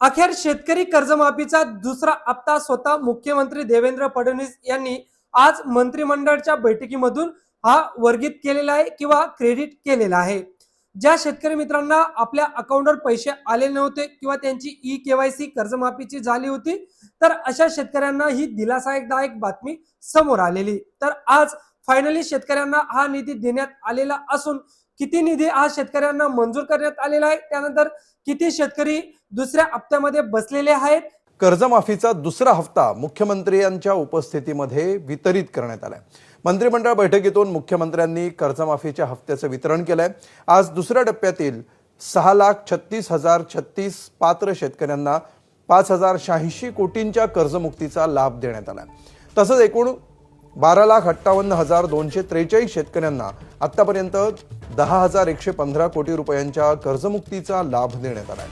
अखेर शेतकरी कर्जमाफीचा दुसरा हप्ता स्वतः मुख्यमंत्री देवेंद्र फडणवीस यांनी आज मंत्रिमंडळाच्या बैठकीमधून हा वर्गित केलेला आहे किंवा क्रेडिट केलेला आहे। ज्या शेतकरी मित्रांना आपल्या अकाउंटवर पैसे आले नव्हते किंवा त्यांची ई-केवायसी कर्जमाफीची झाली होती, तर अशा शेतकऱ्यांना ही दिलासादायक बातमी समोर आलेली। तर आज फायनली शेतकऱ्यांना हा निधी देण्यात आलेला असून किती निधी आज शेतकऱ्यांना मंजूर करण्यात आलेला आहे, त्यानंतर किती शेतकरी दुसऱ्या हप्त्यामध्ये बसलेले आहेत। कर्जमाफीचा दुसरा हप्ता मुख्यमंत्र्यांच्या उपस्थितीमध्ये वितरित करण्यात आलाय। मंत्रिमंडळ बैठकीतून मुख्यमंत्र्यांनी कर्जमाफीच्या हप्त्याचं वितरण केलंय। आज दुसऱ्या टप्प्यातील 6,36,036 पात्र शेतकऱ्यांना 5,086 कोटींच्या कर्जमुक्तीचा लाभ देण्यात आलाय। तसंच एकूण 12,58,243 शेतकऱ्यांना आतापर्यंत 10,115 कोटी रुपयांच्या कर्जमुक्तीचा लाभ देण्यात आलाय।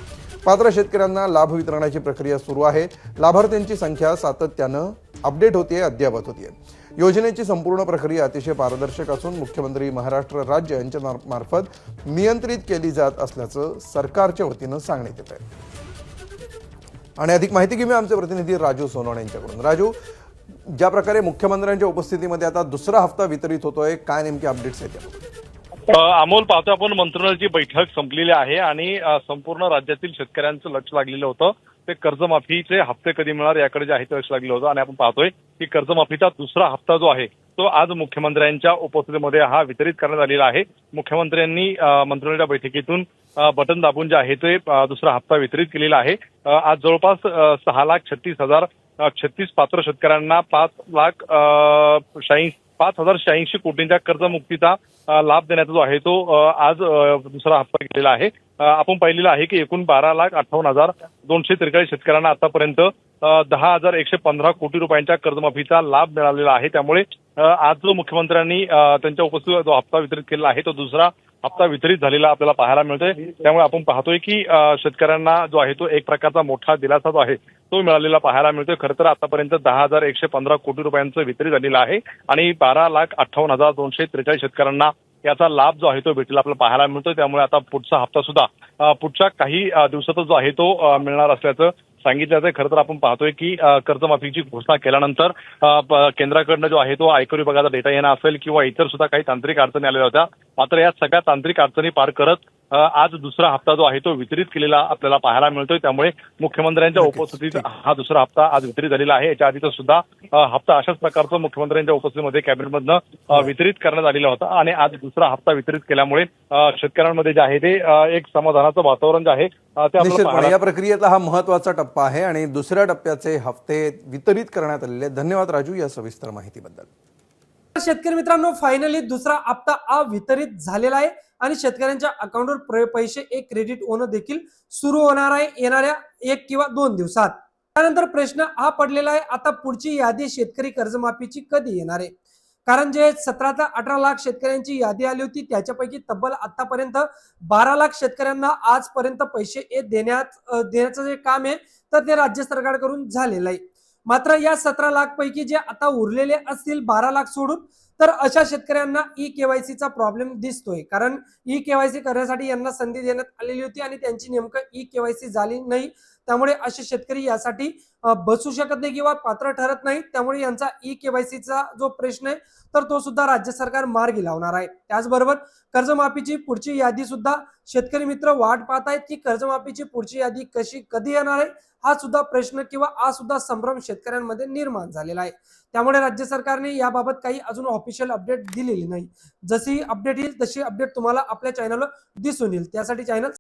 पात्र शेतकऱ्यांना लाभ वितरणाची प्रक्रिया सुरू आहे। लाभार्थ्यांची संख्या सातत्यानं अपडेट होते, अद्ययावत होते। योजनेची संपूर्ण प्रक्रिया अतिशय पारदर्शक असून मुख्यमंत्री महाराष्ट्र राज्य यांच्या मार्फत नियंत्रित केली जात असल्याचं सरकारच्या वतीनं सांगण्यात येत आहे। आणि अधिक माहिती घेऊया आमचे प्रतिनिधी राजू सोनवणे यांच्याकडून। राजू, ज्या प्रकारे मुख्यमंत्र्यांच्या उपस्थितीमध्ये आता दुसरा हप्ता वितरित होतोय, काय नेमके अपडेट्स आहेत? अमोल, पाहतो आपण मंत्रिमंडळाची बैठक संपलेली आहे आणि संपूर्ण राज्यातील शेतकऱ्यांचं लक्ष लागलेलं होतं ते कर्जमाफीचे हप्ते कधी मिळणार याकडे जे आहे ते लक्ष लागलेलं होतं। आणि आपण पाहतोय की कर्जमाफीचा दुसरा हप्ता जो आहे तो आज मुख्यमंत्र्यांच्या उपस्थितीमध्ये हा वितरित करण्यात आलेला आहे। मुख्यमंत्र्यांनी मंत्रिमंडळाच्या बैठकीतून बटन दाबून जे आहे ते दुसरा हप्ता वितरित केलेला आहे। आज जवळपास 6,36,036 पात्र शेतकऱ्यांना 5,086 कोटींच्या कर्जमुक्तीचा लाभ देण्याचा जो आहे तो आज दुसरा हप्ता गेलेला आहे। आपण पाहिलेलं आहे की एकूण 12,58,243 शेतकऱ्यांना आतापर्यंत 10,115 कोटी रुपयांच्या कर्जमाफीचा लाभ मिळालेला आहे। त्यामुळे आज जो मुख्यमंत्र्यांनी त्यांच्या उपस्थितीत जो हप्ता वितरित केला आहे तो दुसरा हप्ता वितरित झालेला आपल्याला पाहायला मिळतोय। त्यामुळे आपण पाहतोय की शेतकऱ्यांना जो आहे तो एक प्रकारचा मोठा दिलासा जो आहे तो मिळालेला पाहायला मिळतोय। खरं तर आतापर्यंत 10,115 कोटी रुपयांचं वितरित झालेलं आहे आणि 12,58,243 शेतकऱ्यांना याचा लाभ जो आहे तो भेटेल आपल्याला पाहायला मिळतोय। त्यामुळे आता पुढचा हप्ता सुद्धा पुढच्या काही दिवसातच जो आहे तो मिळणार असल्याचं सांगितलं जातंय। खरं तर आपण पाहतोय की कर्जमाफीची घोषणा केल्यानंतर केंद्राकडनं जो आहे तो आयकर विभागाचा डेटा येणं असेल किंवा इतर सुद्धा काही तांत्रिक अडचणी आलेल्या होत्या। मात्र या सगळ्या तांत्रिक अडचणी पार करत आज दुसरा हप्ता जो आहे तो वितरित केलेला आपल्याला पाहायला मिळतोय। त्यामुळे मुख्यमंत्र्यांच्या उपस्थितीत हा दुसरा हप्ता आज वितरित झालेला आहे। याच्या आधीचा सुद्धा हप्ता अशाच प्रकारचा मुख्यमंत्र्यांच्या उपस्थितीमध्ये कॅबिनेटमधनं वितरित करण्यात आलेला होता आणि आज दुसरा हप्ता वितरित केल्यामुळे शेतकऱ्यांमध्ये जे आहे ते एक समाधानाचं वातावरण जे आहे ते निश्चितपणे या प्रक्रियेतला हा महत्त्वाचा टप्पा आहे आणि दुसऱ्या टप्प्याचे हप्ते वितरित करण्यात आलेले। धन्यवाद राजू या सविस्तर माहितीबद्दल। शेतकरी मित्रांनो, फायनली दुसरा हप्ता वितरित झालेला आहे आणि शेतकऱ्यांच्या अकाउंटवर पैसे एक क्रेडिट होणं देखील सुरू होणार आहे येणाऱ्या 1 किंवा 2 दिवसात। त्यानंतर प्रश्न हा पडलेला आहे, आता पुढची यादी शेतकरी कर्जमाफीची कधी येणार आहे? कारण जे 17 ते 18 लाख शेतकऱ्यांची यादी आली होती त्याच्यापैकी तब्बल आतापर्यंत 12 लाख शेतकऱ्यांना आजपर्यंत पैसे देण्याचं जे काम आहे तर ते राज्य सरकारकडून झालेलं आहे। मात्र या 17 लाख पैकी जे आता उरलेले असतील 12 लाख सोडून, तर अशा शेतकऱ्यांना ई-केवायसीचा प्रॉब्लेम दिसतोय। कारण ई-केवायसी करण्यासाठी यांना संधी देण्यात आलेली होती आणि त्यांची नेमकं ई-केवायसी झाली नाही। त्यामुळे असे शेतकरी यासाठी बसू शकत नाही किंवा पात्र ठरत नाही। त्यामुळे यांचा ई-केवायसीचा जो प्रश्न आहे तर तो सुद्धा राज्य सरकार मार्गी लावणार आहे। त्याचबरोबर कर्जमाफीची पुढची यादी सुद्धा शेतकरी मित्र वाट पाहत आहेत की कर्जमाफीची पुढची यादी कधी येणार आहे, हा सुद्धा प्रश्न किंवा हा सुद्धा संभ्रम शेतकऱ्यांमध्ये निर्माण झालेला आहे। त्यामुळे राज्य सरकारने याबाबत काही अजून ऑफिशियल अपडेट दिलेली नाही। जशी अपडेट येईल तशी अपडेट तुम्हाला आपल्या चॅनलवर दिसून येईल। त्यासाठी चॅनल